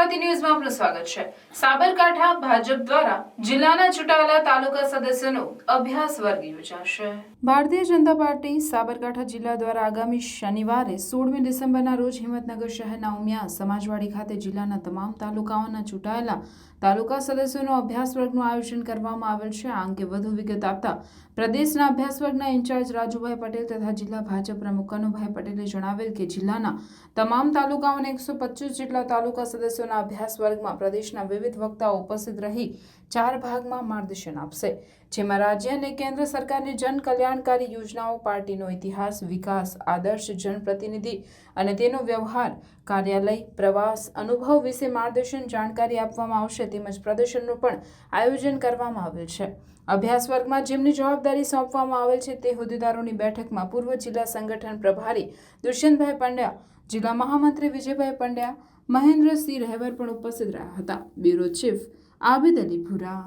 ગુજરાતી ન્યૂઝમાં આપનું સ્વાગત છે। સાબરકાંઠા ભાજપ દ્વારા જિલ્લાના ચૂંટાયેલા તાલુકા સદસ્યોનો અભ્યાસ વર્ગ યોજાશે। ભારતીય જનતા પાર્ટી સાબરકાંઠા જિલ્લા દ્વારા આગામી શનિવારે 16મી ડિસેમ્બરના રોજ હિંમતનગર શહેરના ઉમિયા સમાજવાડી ખાતે જિલ્લાના તમામ તાલુકાઓના ચૂંટાયેલા તાલુકા સદસ્યોનો અભ્યાસ વર્ગનું આયોજન કરવામાં આવેલ છે। આ અંગે વધુ વિગત આપતા પ્રદેશના અભ્યાસ વર્ગના ઇન્ચાર્જ રાજુભાઈ પટેલ તથા જિલ્લા ભાજપ પ્રમુખ કનુભાઈ પટેલે જણાવેલ કે જિલ્લાના તમામ તાલુકાઓના 125 જેટલા તાલુકા સદસ્યોના અભ્યાસ વર્ગમાં પ્રદેશના વિવિધ વક્તાઓ ઉપસ્થિત રહી 4 ભાગમાં માર્ગદર્શન આપશે, જેમાં રાજ્ય અને કેન્દ્ર સરકારની જન કલ્યાણકારી યોજનાઓ, પાર્ટીનો ઇતિહાસ, વિકાસ, આદર્શ જનપ્રતિનિધિ અને તેનો વ્યવહાર, કાર્યાલય, પ્રવાસ, અનુભવ વિશે માર્ગદર્શન જાણકારી આપવામાં આવશે તેમજ પ્રદર્શનનું પણ આયોજન કરવામાં આવેલ છે। અભ્યાસ વર્ગમાં જેમની જવાબદારી સોંપવામાં આવેલ છે તે હોદ્દેદારોની બેઠકમાં પૂર્વ જિલ્લા સંગઠન પ્રભારી દુષ્યંતભાઈ પંડ્યા, જિલ્લા મહામંત્રી વિજયભાઈ પંડ્યા, મહેન્દ્રસિંહ રહેવર પણ ઉપસ્થિત રહ્યા હતા। બ્યુરો ચીફ આબિદ અલી ભુરા।